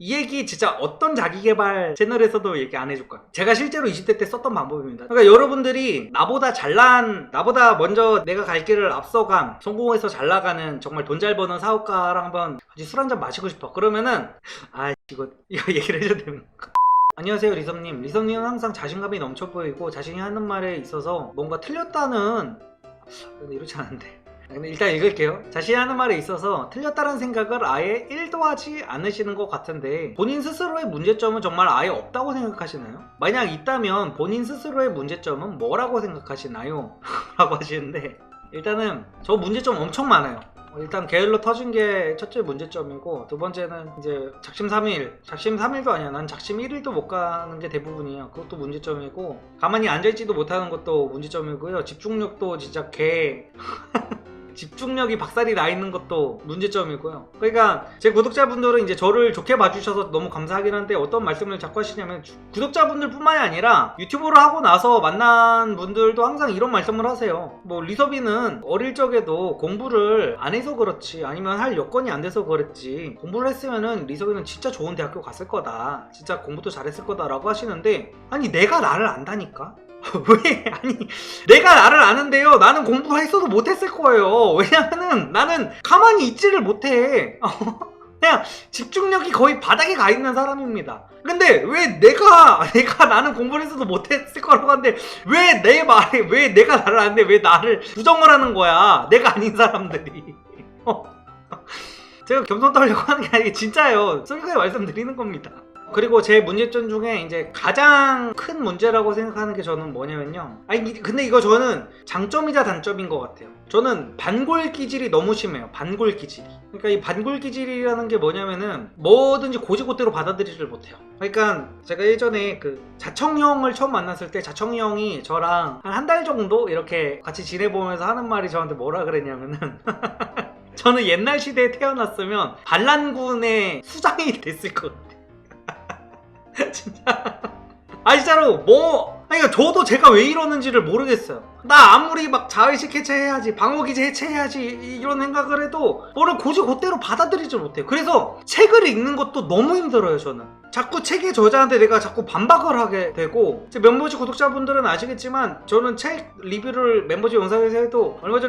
이 얘기 진짜 어떤 자기계발 채널에서도 얘기 안 해줄 거야. 제가 실제로 20대 때 썼던 방법입니다. 그러니까 여러분들이 나보다 먼저 내가 갈 길을 앞서간, 성공해서 잘 나가는 정말 돈 잘 버는 사업가랑 한번 같이 술 한잔 마시고 싶어. 그러면은 이거 얘기를 해줘야 되는 거. 안녕하세요, 리섭님. 리섭님은 항상 자신감이 넘쳐 보이고 자신이 하는 말에 있어서 뭔가 틀렸다는, 근데 이렇지 않은데, 근데 일단 읽을게요. 자신이 하는 말에 있어서 틀렸다는 생각을 아예 1도 하지 않으시는 것 같은데, 본인 스스로의 문제점은 정말 아예 없다고 생각하시나요? 만약 있다면 본인 스스로의 문제점은 뭐라고 생각하시나요? 라고 하시는데, 일단은 저 문제점 엄청 많아요. 일단 게을러 터진 게 첫째 문제점이고, 두 번째는 이제 작심 3일도 아니야. 난 작심 1일도 못 가는 게 대부분이야. 그것도 문제점이고, 가만히 앉아있지도 못하는 것도 문제점이고요. 집중력도 진짜 집중력이 박살이 나 있는 것도 문제점이고요. 그러니까 제 구독자분들은 이제 저를 좋게 봐주셔서 너무 감사하긴 한데, 어떤 말씀을 자꾸 하시냐면, 구독자분들 뿐만이 아니라 유튜브를 하고 나서 만난 분들도 항상 이런 말씀을 하세요. 뭐 리섭이는 어릴 적에도 공부를 안 해서 그렇지, 아니면 할 여건이 안 돼서 그랬지, 공부를 했으면은 리섭이는 진짜 좋은 대학교 갔을 거다, 진짜 공부도 잘했을 거다 라고 하시는데, 아니 내가 나를 안다니까? 왜? 아니 내가 나를 아는데요, 나는 공부를 했어도 못했을 거예요. 왜냐면은 나는 가만히 있지를 못해. 그냥 집중력이 거의 바닥에 가 있는 사람입니다. 근데 왜 나는 공부를 했어도 못했을 거라고 하는데, 왜 내 말에, 왜 내가 나를 아는데 왜 나를 부정을 하는 거야, 내가 아닌 사람들이. 제가 겸손 떨려고 하는 게 아니고 진짜예요. 솔직하게 말씀드리는 겁니다. 그리고 제 문제점 중에 이제 가장 큰 문제라고 생각하는 게 저는 뭐냐면요, 근데 이거 저는 장점이자 단점인 것 같아요. 저는 반골 기질이 너무 심해요. 반골 기질이. 그러니까 이 반골 기질이라는 게 뭐냐면은 뭐든지 고지고대로 받아들이지를 못해요. 그러니까 제가 예전에 그 자청이 형을 처음 만났을 때, 자청이 형이 저랑 한 달 정도 이렇게 같이 지내보면서 하는 말이 저한테 뭐라 그랬냐면은 저는 옛날 시대에 태어났으면 반란군의 수장이 됐을 것 같아요. 진짜. 진짜로 그러니까 저도 제가 왜 이러는지를 모르겠어요. 나 아무리 막 자의식 해체해야지, 방어기제 해체해야지 이런 생각을 해도 뭐를 고지고대로 받아들이지 못해요. 그래서 책을 읽는 것도 너무 힘들어요. 저는 자꾸 책의 저자한테 내가 자꾸 반박을 하게 되고, 제 멤버지 구독자분들은 아시겠지만 저는 책 리뷰를 멤버지 영상에서 해도, 얼마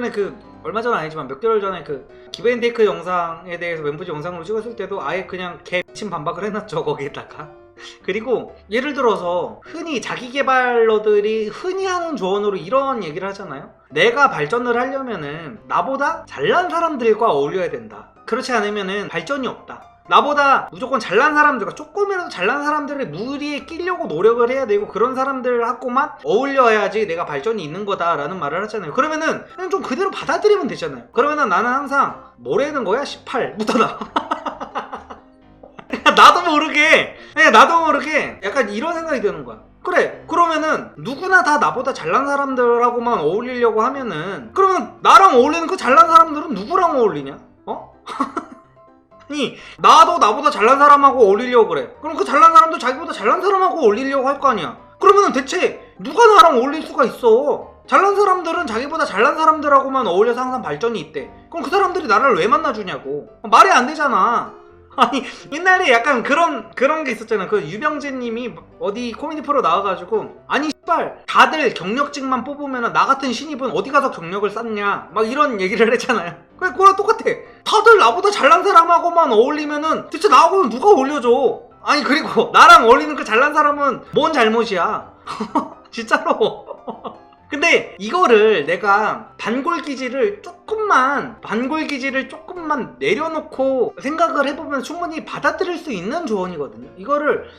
전 아니지만 몇 개월 전에 그 기브앤테이크 영상에 대해서 멤버지 영상으로 찍었을 때도 아예 그냥 미친 반박을 해놨죠, 거기에다가. 그리고 예를 들어서 흔히 자기계발러들이 흔히 하는 조언으로 이런 얘기를 하잖아요. 내가 발전을 하려면은 나보다 잘난 사람들과 어울려야 된다. 그렇지 않으면은 발전이 없다. 나보다 무조건 잘난 사람들과, 조금이라도 잘난 사람들의 무리에 끼려고 노력을 해야 되고, 그런 사람들하고만 어울려야지 내가 발전이 있는 거다라는 말을 하잖아요. 그러면은 그냥 좀 그대로 받아들이면 되잖아요. 그러면은 나는 항상 뭐라는 거야? 18 묻어나. 나도 모르게 약간 이런 생각이 드는 거야. 그래, 그러면은 누구나 다 나보다 잘난 사람들하고만 어울리려고 하면은, 그러면 나랑 어울리는 그 잘난 사람들은 누구랑 어울리냐? 아니 나도 나보다 잘난 사람하고 어울리려고 그래. 그럼 그 잘난 사람도 자기보다 잘난 사람하고 어울리려고 할 거 아니야. 그러면은 대체 누가 나랑 어울릴 수가 있어? 잘난 사람들은 자기보다 잘난 사람들하고만 어울려서 항상 발전이 있대. 그럼 그 사람들이 나를 왜 만나주냐고. 말이 안 되잖아. 아니 옛날에 약간 그런 게 있었잖아. 그 유병재님이 어디 코미디 프로 나와가지고, 아니 씨발 다들 경력직만 뽑으면 나 같은 신입은 어디 가서 경력을 쌓냐, 막 이런 얘기를 했잖아요. 그래, 그거랑 똑같아. 다들 나보다 잘난 사람하고만 어울리면은 대체 나하고는 누가 어울려줘? 아니 그리고 나랑 어울리는 그 잘난 사람은 뭔 잘못이야? 진짜로. 근데 이거를 내가 반골 기질을 조금만 내려놓고 생각을 해보면 충분히 받아들일 수 있는 조언이거든요. 이거를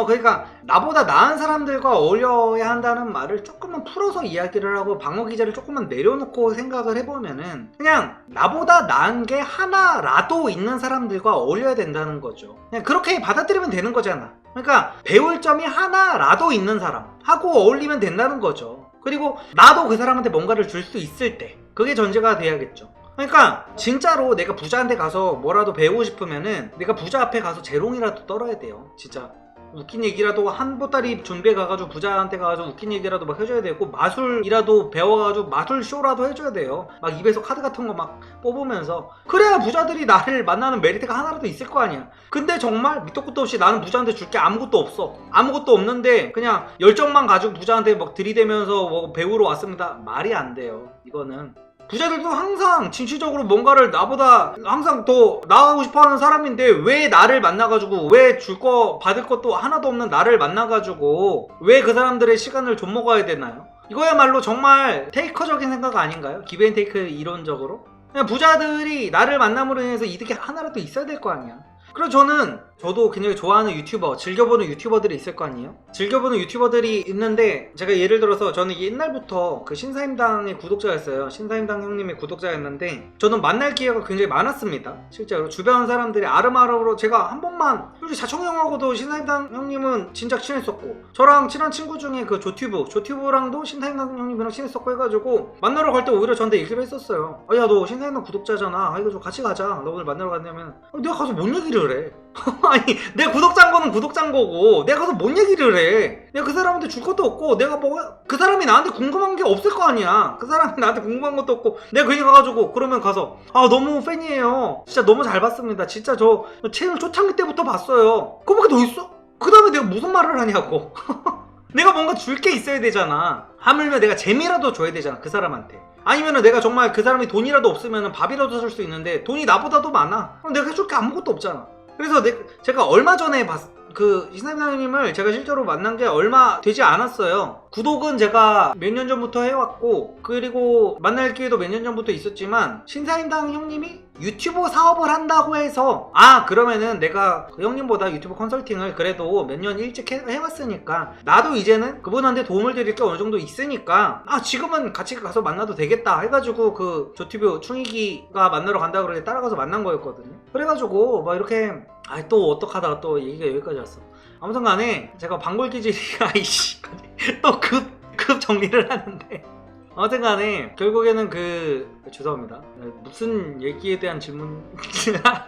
그러니까 나보다 나은 사람들과 어울려야 한다는 말을 조금만 풀어서 이야기를 하고, 방어 기제를 조금만 내려놓고 생각을 해보면은 그냥 나보다 나은 게 하나라도 있는 사람들과 어울려야 된다는 거죠. 그냥 그렇게 받아들이면 되는 거잖아. 그러니까 배울 점이 하나라도 있는 사람하고 어울리면 된다는 거죠. 그리고 나도 그 사람한테 뭔가를 줄 수 있을 때, 그게 전제가 돼야겠죠. 그러니까 진짜로 내가 부자한테 가서 뭐라도 배우고 싶으면은 내가 부자 앞에 가서 재롱이라도 떨어야 돼요. 진짜 웃긴 얘기라도 한 보따리 준비해 가가지고 부자한테 가가지고 웃긴 얘기라도 막 해줘야 되고 마술이라도 배워가지고 마술 쇼라도 해줘야 돼요. 막 입에서 카드 같은 거 막 뽑으면서 그래야 부자들이 나를 만나는 메리트가 하나라도 있을 거 아니야. 근데 정말 밑도 끝도 없이 나는 부자한테 줄 게 아무것도 없어. 아무것도 없는데 그냥 열정만 가지고 부자한테 막 들이대면서 뭐 배우러 왔습니다. 말이 안 돼요. 이거는 부자들도 항상 진취적으로 뭔가를 나보다 항상 더 나아가고 싶어하는 사람인데 왜 나를 만나가지고 왜 줄 거 받을 것도 하나도 없는 나를 만나가지고 왜 그 사람들의 시간을 좀 먹어야 되나요? 이거야말로 정말 테이커적인 생각 아닌가요? 기브앤테이크 이론적으로? 그냥 부자들이 나를 만남으로 인해서 이득이 하나라도 있어야 될 거 아니야. 그리고 저도 굉장히 좋아하는 유튜버, 즐겨보는 유튜버들이 있을 거 아니에요? 즐겨보는 유튜버들이 있는데 제가 예를 들어서 저는 옛날부터 그 신사임당의 구독자였어요. 신사임당 형님의 구독자였는데 저는 만날 기회가 굉장히 많았습니다. 실제로 주변 사람들이 아름아름으로 제가 한 번만 솔직히 자청 형하고도 신사임당 형님은 진짜 친했었고 저랑 친한 친구 중에 그 조튜브랑도 신사임당 형님이랑 친했었고 해가지고 만나러 갈 때 오히려 저한테 얘기를 했었어요. 야 너 신사임당 구독자잖아. 이거 좀 같이 가자. 너 오늘 만나러 갔냐면 내가 가서 뭔 얘기를 해? 아니 내 구독자인 거는 구독자인 거고 내가 가서 뭔 얘기를 해? 내가 그 사람한테 줄 것도 없고 내가 뭐 그 사람이 나한테 궁금한 게 없을 거 아니야. 그 사람이 나한테 궁금한 것도 없고 내가 괜히 가가지고 그러면 가서 너무 팬이에요. 진짜 너무 잘 봤습니다. 진짜 저 채널 초창기 때부터 봤어요. 그거밖에 더 있어? 그 다음에 내가 무슨 말을 하냐고. 내가 뭔가 줄 게 있어야 되잖아. 하물며 내가 재미라도 줘야 되잖아 그 사람한테. 아니면은 내가 정말 그 사람이 돈이라도 없으면 밥이라도 살 수 있는데 돈이 나보다도 많아. 그럼 내가 해줄 게 아무것도 없잖아. 그래서 제가 얼마 전에 그 신사임당님을 제가 실제로 만난 게 얼마 되지 않았어요. 구독은 제가 몇 년 전부터 해왔고 그리고 만날 기회도 몇 년 전부터 있었지만 신사임당 형님이 유튜브 사업을 한다고 해서 그러면은 내가 그 형님보다 유튜브 컨설팅을 그래도 몇 년 일찍 해왔으니까 나도 이제는 그분한테 도움을 드릴 게 어느 정도 있으니까 지금은 같이 가서 만나도 되겠다 해가지고 그 조튜브 충익이가 만나러 간다고 그러게 따라가서 만난 거였거든요. 그래가지고 막 이렇게 또 어떡하다가 또 얘기가 여기까지 왔어. 아무튼 간에 제가 방골기질이 또 급 정리를 하는데 아무튼 간에 결국에는 죄송합니다. 무슨 얘기에 대한 질문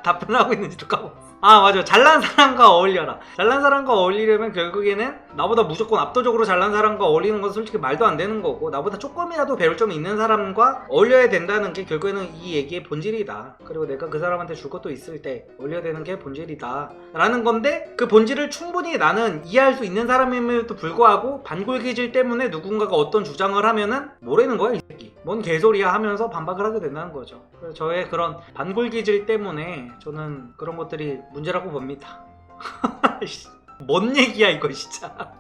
답변하고 있는지도 까먹었어. 맞아. 잘난 사람과 어울려라. 잘난 사람과 어울리려면 결국에는 나보다 무조건 압도적으로 잘난 사람과 어울리는 건 솔직히 말도 안 되는 거고 나보다 조금이라도 배울 점이 있는 사람과 어울려야 된다는 게 결국에는 이 얘기의 본질이다. 그리고 내가 그 사람한테 줄 것도 있을 때 어울려야 되는 게 본질이다 라는 건데 그 본질을 충분히 나는 이해할 수 있는 사람임에도 불구하고 반골기질 때문에 누군가가 어떤 주장을 하면은 뭐라는 거야 이 새끼 뭔 개소리야 하면서 반박을 하게 된다는 거죠. 그래서 저의 그런 반골기질 때문에 저는 그런 것들이 문제라고 봅니다. 뭔 얘기야 이거 진짜.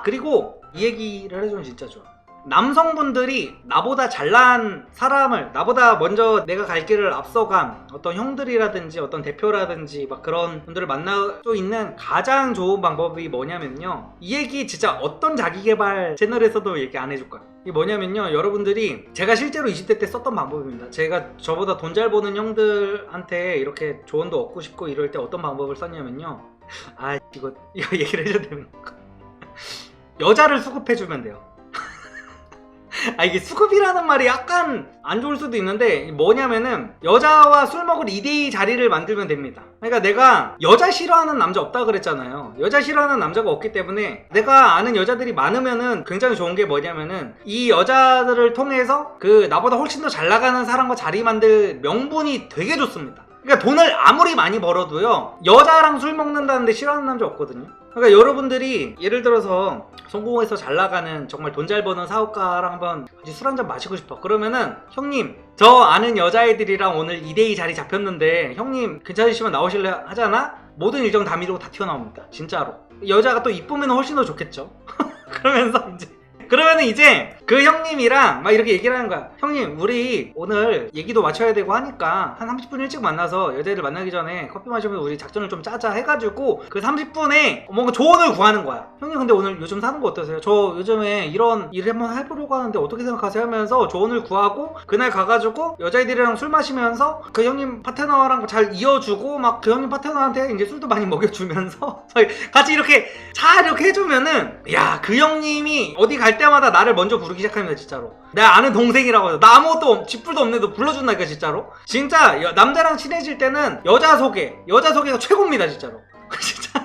그리고 이 얘기를 해주면 진짜 좋아. 남성분들이 나보다 잘난 사람을 나보다 먼저 내가 갈 길을 앞서간 어떤 형들이라든지 어떤 대표라든지 막 그런 분들을 만날 수 있는 가장 좋은 방법이 뭐냐면요, 이 얘기 진짜 어떤 자기계발 채널에서도 얘기 안 해줄 거야. 이게 뭐냐면요, 여러분들이 제가 실제로 20대 때 썼던 방법입니다. 제가 저보다 돈 잘 버는 형들한테 이렇게 조언도 얻고 싶고 이럴 때 어떤 방법을 썼냐면요, 이거 얘기를 해줘야 되는 거. 여자를 수급해주면 돼요. 이게 수급이라는 말이 약간 안 좋을 수도 있는데 뭐냐면은 여자와 술 먹을 2대2 자리를 만들면 됩니다. 그러니까 내가 여자 싫어하는 남자 없다 그랬잖아요. 여자 싫어하는 남자가 없기 때문에 내가 아는 여자들이 많으면은 굉장히 좋은 게 뭐냐면은 이 여자들을 통해서 그 나보다 훨씬 더 잘 나가는 사람과 자리 만들 명분이 되게 좋습니다. 그러니까 돈을 아무리 많이 벌어도요, 여자랑 술 먹는다는데 싫어하는 남자 없거든요. 그러니까 여러분들이 예를 들어서 성공해서 잘 나가는 정말 돈 잘 버는 사업가랑 한번 같이 술 한잔 마시고 싶어. 그러면은 형님, 저 아는 여자애들이랑 오늘 2대2 자리 잡혔는데 형님 괜찮으시면 나오실래 하잖아? 모든 일정 다 미루고 다 튀어나옵니다. 진짜로. 여자가 또 이쁘면 훨씬 더 좋겠죠. 그러면은 이제 그 형님이랑 막 이렇게 얘기를 하는 거야. 형님, 우리 오늘 얘기도 맞춰야 되고 하니까 한 30분 일찍 만나서 여자애들 만나기 전에 커피 마시면서 우리 작전을 좀 짜자 해가지고 그 30분에 뭔가 조언을 구하는 거야. 형님, 근데 오늘 요즘 사는 거 어떠세요? 저 요즘에 이런 일을 한번 해보려고 하는데 어떻게 생각하세요? 하면서 조언을 구하고 그날 가가지고 여자애들이랑 술 마시면서 그 형님 파트너랑 잘 이어주고 막 그 형님 파트너한테 이제 술도 많이 먹여주면서 같이 이렇게 잘 이렇게 해주면은, 야, 그 형님이 어디 갈 때마다 나를 먼저 부르기 시작합니다. 진짜로 내가 아는 동생이라고 해서 나 아무것도 쥐뿔도 없는데도 불러준다니까. 진짜로 진짜 남자랑 친해질 때는 여자 소개가 최고입니다. 진짜로. 진짜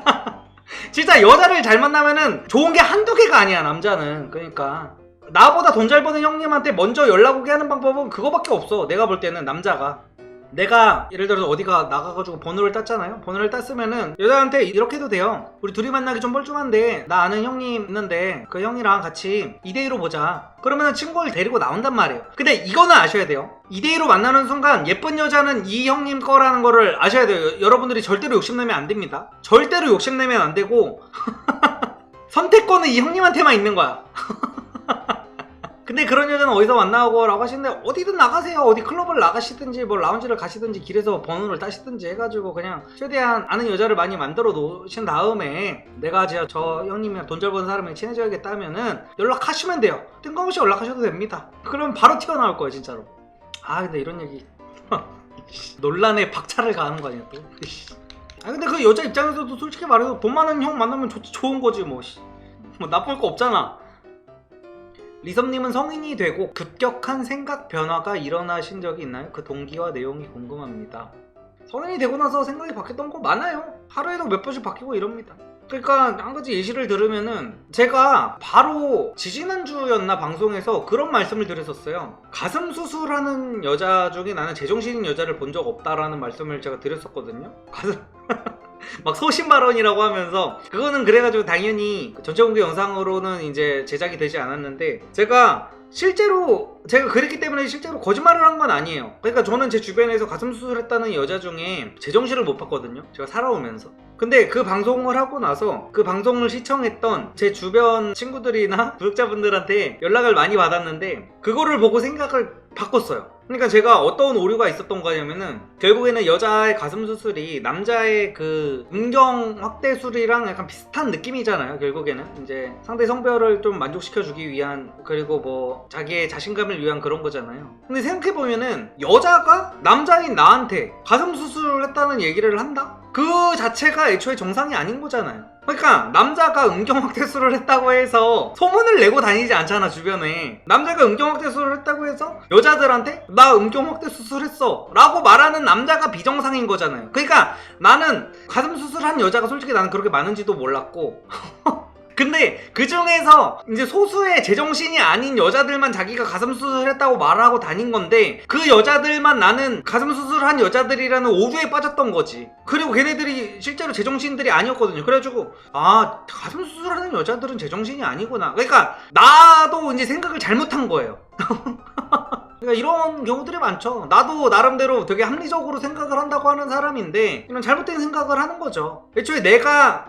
진짜 여자를 잘 만나면은 좋은 게 한두 개가 아니야, 남자는. 그러니까 나보다 돈 잘 버는 형님한테 먼저 연락 오게 하는 방법은 그거밖에 없어. 내가 볼 때는 남자가. 내가 예를 들어서 어디가 나가가지고 번호를 땄잖아요. 번호를 땄으면은 여자한테 이렇게 해도 돼요. 우리 둘이 만나기 좀 뻘쭘한데 나 아는 형님 있는데 그 형이랑 같이 2대2로 보자. 그러면은 친구를 데리고 나온단 말이에요. 근데 이거는 아셔야 돼요. 2대2로 만나는 순간 예쁜 여자는 이 형님 거라는 거를 아셔야 돼요. 여러분들이 절대로 욕심내면 안 됩니다. 절대로 욕심내면 안 되고 선택권은 이 형님한테만 있는 거야. 근데 그런 여자는 어디서 만나고 라고 하시는데 어디든 나가세요. 어디 클럽을 나가시든지 뭐 라운지를 가시든지 길에서 번호를 따시든지 해가지고 그냥 최대한 아는 여자를 많이 만들어 놓으신 다음에 내가 진짜 저 형님이랑 돈 잘 버는 사람이랑 친해져야겠다 하면은 연락하시면 돼요. 뜬금없이 연락하셔도 됩니다. 그럼 바로 튀어나올 거예요 진짜로. 아 근데 이런 얘기 논란에 박차를 가하는 거 아니야 또. 아 근데 그 여자 입장에서도 솔직히 말해서 돈 많은 형 만나면 좋은 거지 뭐 나쁠 거 없잖아. 리섭님은 성인이 되고 급격한 생각 변화가 일어나신 적이 있나요? 그 동기와 내용이 궁금합니다. 성인이 되고 나서 생각이 바뀌었던 거 많아요. 하루에도 몇 번씩 바뀌고 이럽니다. 그러니까 한 가지 예시를 들으면은 제가 바로 지지난주였나 방송에서 그런 말씀을 드렸었어요. 가슴 수술하는 여자 중에 나는 제정신인 여자를 본 적 없다라는 말씀을 제가 드렸었거든요. 막 소신 발언이라고 하면서 그거는 그래가지고 당연히 전체 공개 영상으로는 이제 제작이 되지 않았는데 제가 실제로 제가 그랬기 때문에 실제로 거짓말을 한 건 아니에요. 그러니까 저는 제 주변에서 가슴 수술했다는 여자 중에 제정신을 못 봤거든요. 제가 살아오면서. 근데 그 방송을 하고 나서 그 방송을 시청했던 제 주변 친구들이나 구독자분들한테 연락을 많이 받았는데 그거를 보고 생각을 바꿨어요. 그러니까 제가 어떤 오류가 있었던 거냐면은 결국에는 여자의 가슴 수술이 남자의 그 음경 확대술이랑 약간 비슷한 느낌이잖아요. 결국에는 이제 상대 성별을 좀 만족시켜주기 위한 그리고 뭐 자기의 자신감을 위한 그런 거잖아요. 근데 생각해보면은 여자가 남자인 나한테 가슴 수술을 했다는 얘기를 한다? 그 자체가 애초에 정상이 아닌 거잖아요. 그러니까 남자가 음경확대술을 했다고 해서 소문을 내고 다니지 않잖아 주변에. 남자가 음경확대술을 했다고 해서 여자들한테 나 음경확대수술했어 라고 말하는 남자가 비정상인 거잖아요. 그러니까 나는 가슴 수술한 여자가 솔직히 나는 그렇게 많은지도 몰랐고 근데 그 중에서 이제 소수의 제정신이 아닌 여자들만 자기가 가슴 수술했다고 말하고 다닌 건데 그 여자들만 나는 가슴 수술한 여자들이라는 오류에 빠졌던 거지. 그리고 걔네들이 실제로 제정신들이 아니었거든요. 그래가지고 아 가슴 수술하는 여자들은 제정신이 아니구나. 그러니까 나도 이제 생각을 잘못한 거예요. 그러니까 이런 경우들이 많죠. 나도 나름대로 되게 합리적으로 생각을 한다고 하는 사람인데 이런 잘못된 생각을 하는 거죠. 애초에 내가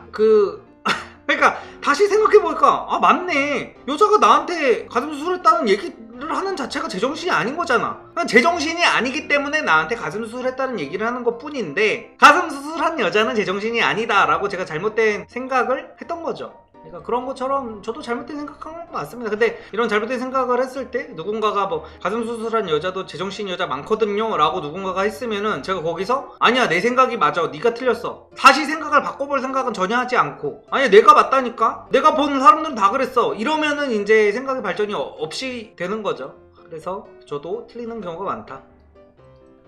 그러니까 다시 생각해보니까 아 맞네. 여자가 나한테 가슴 수술했다는 얘기를 하는 자체가 제정신이 아닌 거잖아. 제정신이 아니기 때문에 나한테 가슴 수술했다는 얘기를 하는 것 뿐인데 가슴 수술한 여자는 제정신이 아니다 라고 제가 잘못된 생각을 했던 거죠. 그러니까 그런 것처럼 저도 잘못된 생각한 건 맞습니다. 근데 이런 잘못된 생각을 했을 때 누군가가 뭐 가슴 수술한 여자도 제정신 여자 많거든요 라고 누군가가 했으면은 제가 거기서 아니야 내 생각이 맞아 네가 틀렸어 다시 생각을 바꿔볼 생각은 전혀 하지 않고 아니 내가 맞다니까 내가 본 사람들은 다 그랬어 이러면은 이제 생각의 발전이 없이 되는 거죠. 그래서 저도 틀리는 경우가 많다.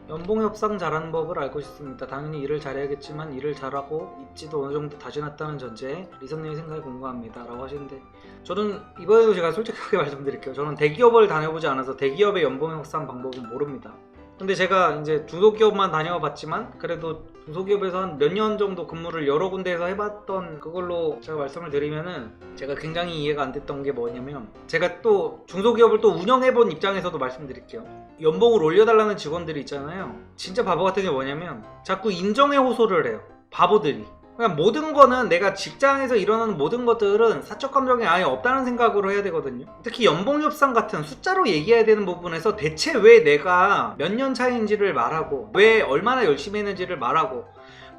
연봉 협상 잘하는 법을 알고 싶습니다. 당연히 일을 잘해야겠지만 일을 잘하고 입지도 어느 정도 다져놨다는 전제에 리선님의 생각이 궁금합니다 라고 하시는데 저는 이번에도 제가 솔직하게 말씀드릴게요. 저는 대기업을 다녀보지 않아서 대기업의 연봉 협상 방법은 모릅니다. 근데 제가 이제 중소기업만 다녀봤지만 그래도 중소기업에서 한 몇 년 정도 근무를 여러 군데에서 해봤던 그걸로 제가 말씀을 드리면은 제가 굉장히 이해가 안 됐던 게 뭐냐면 제가 또 중소기업을 또 운영해본 입장에서도 말씀드릴게요. 연봉을 올려달라는 직원들이 있잖아요. 진짜 바보 같은 게 뭐냐면 자꾸 인정의 호소를 해요. 바보들이. 그냥 모든 거는 내가 직장에서 일어나는 모든 것들은 사적 감정이 아예 없다는 생각으로 해야 되거든요. 특히 연봉 협상 같은 숫자로 얘기해야 되는 부분에서 대체 왜 내가 몇 년 차인지를 말하고 왜 얼마나 열심히 했는지를 말하고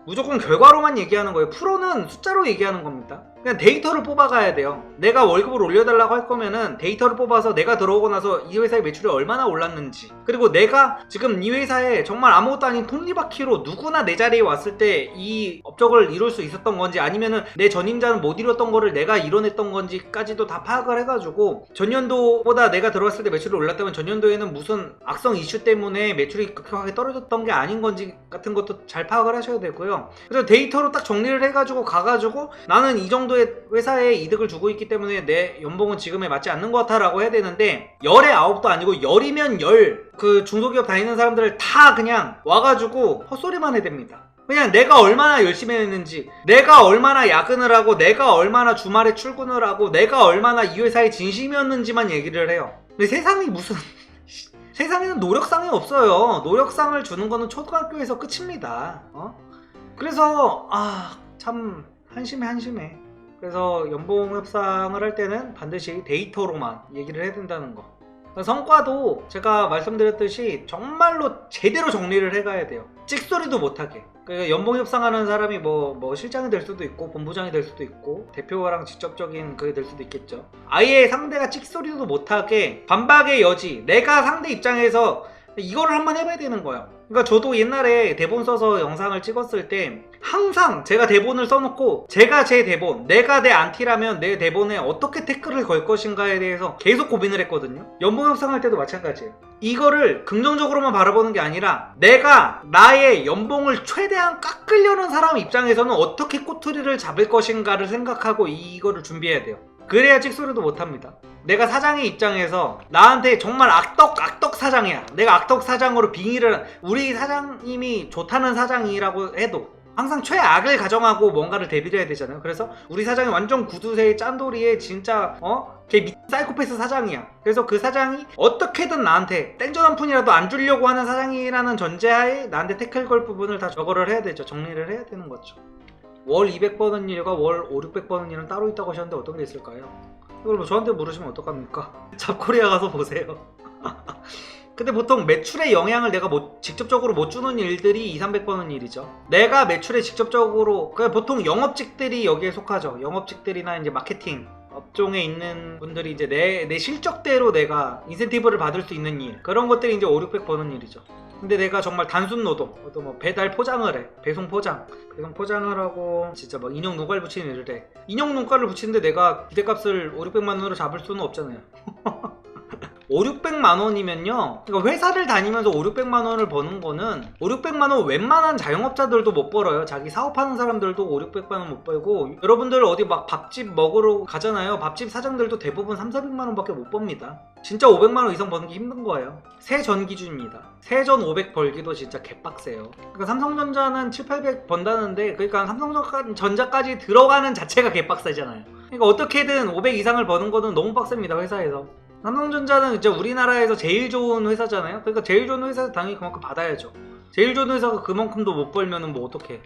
무조건 결과로만 얘기하는 거예요. 프로는 숫자로 얘기하는 겁니다. 그냥 데이터를 뽑아가야 돼요. 내가 월급을 올려달라고 할 거면은 데이터를 뽑아서 내가 들어오고 나서 이 회사의 매출이 얼마나 올랐는지, 그리고 내가 지금 이 회사에 정말 아무것도 아닌 톱니바퀴로 누구나 내 자리에 왔을 때 이 업적을 이룰 수 있었던 건지, 아니면은 내 전임자는 못 이뤘던 거를 내가 이뤄냈던 건지까지도 다 파악을 해가지고, 전년도보다 내가 들어왔을 때 매출이 올랐다면 전년도에는 무슨 악성 이슈 때문에 매출이 급격하게 떨어졌던 게 아닌 건지 같은 것도 잘 파악을 하셔야 되고요. 그래서 데이터로 딱 정리를 해가지고 가가지고 나는 이 정도의 회사에 이득을 주고 있기 때문에 내 연봉은 지금에 맞지 않는 것 같아 라고 해야 되는데, 10에 9도 아니고 10이면 10, 그 중소기업 다니는 사람들을 다 그냥 와가지고 헛소리만 해댑니다. 그냥 내가 얼마나 열심히 했는지, 내가 얼마나 야근을 하고, 내가 얼마나 주말에 출근을 하고, 내가 얼마나 이 회사에 진심이었는지만 얘기를 해요. 근데 세상이 무슨 세상에는 노력상이 없어요. 노력상을 주는 거는 초등학교에서 끝입니다. 그래서 참 한심해. 그래서 연봉 협상을 할 때는 반드시 데이터로만 얘기를 해야 된다는 거. 성과도 제가 말씀드렸듯이 정말로 제대로 정리를 해가야 돼요. 찍소리도 못하게. 그러니까 연봉 협상하는 사람이 뭐 실장이 될 수도 있고 본부장이 될 수도 있고 대표랑 직접적인 그게 될 수도 있겠죠. 아예 상대가 찍소리도 못하게 반박의 여지, 내가 상대 입장에서 이거를 한번 해봐야 되는 거예요. 그러니까 저도 옛날에 대본 써서 영상을 찍었을 때 항상 제가 대본을 써놓고 제가 제 대본, 내가 내 안티라면 내 대본에 어떻게 태클을 걸 것인가에 대해서 계속 고민을 했거든요. 연봉 협상할 때도 마찬가지예요. 이거를 긍정적으로만 바라보는 게 아니라 내가 나의 연봉을 최대한 깎으려는 사람 입장에서는 어떻게 꼬투리를 잡을 것인가를 생각하고 이거를 준비해야 돼요. 그래야 찍소리도 못합니다. 내가 사장의 입장에서 나한테 정말 악덕 사장이야. 내가 악덕 사장으로 빙의를, 우리 사장님이 좋다는 사장이라고 해도 항상 최악을 가정하고 뭔가를 대비를 해야 되잖아요. 그래서 우리 사장이 완전 구두쇠의 짠돌이의 진짜 걔 사이코패스 사장이야. 그래서 그 사장이 어떻게든 나한테 땡전 한 푼이라도 안 주려고 하는 사장이라는 전제하에 나한테 태클 걸 부분을 다 저거를 해야 되죠. 정리를 해야 되는 거죠. 월 200 버는 일과 월 5, 600 버는 일은 따로 있다고 하셨는데 어떤 게 있을까요? 이걸 뭐 저한테 물으시면 어떡합니까? 잡코리아 가서 보세요. 근데 보통 매출의 영향을 내가 직접적으로 못 주는 일들이 2, 300 버는 일이죠. 내가 매출에 직접적으로, 보통 영업직들이 여기에 속하죠. 영업직들이나 이제 마케팅 업종에 있는 분들이 이제 내 실적대로 내가 인센티브를 받을 수 있는 일, 그런 것들이 이제 5, 600 버는 일이죠. 근데 내가 정말 단순 노동, 뭐 배달 포장을 해, 배송 포장을 하고 진짜 막 인형 눈깔 붙이는 일을 해. 인형 눈깔을 붙이는데 내가 기대값을 5, 600만 원으로 잡을 수는 없잖아요. 5, 600만 원이면요, 그러니까 회사를 다니면서 5, 600만 원을 버는 거는 5, 600만 원 웬만한 자영업자들도 못 벌어요. 자기 사업하는 사람들도 5, 600만 원 못 벌고, 여러분들 어디 막 밥집 먹으러 가잖아요. 밥집 사장들도 대부분 3, 400만 원밖에 못 법니다. 진짜 500만 원 이상 버는 게 힘든 거예요. 세전 기준입니다. 세전 500 벌기도 진짜 개빡세요. 그러니까 삼성전자는 7, 800 번다는데, 그러니까 삼성전자까지 들어가는 자체가 개빡세잖아요. 그러니까 어떻게든 500 이상을 버는 거는 너무 빡셉니다, 회사에서. 삼성전자는 이제 우리나라에서 제일 좋은 회사잖아요. 그러니까 제일 좋은 회사에서 당연히 그만큼 받아야죠. 제일 좋은 회사가 그만큼도 못 벌면은 뭐 어떡해.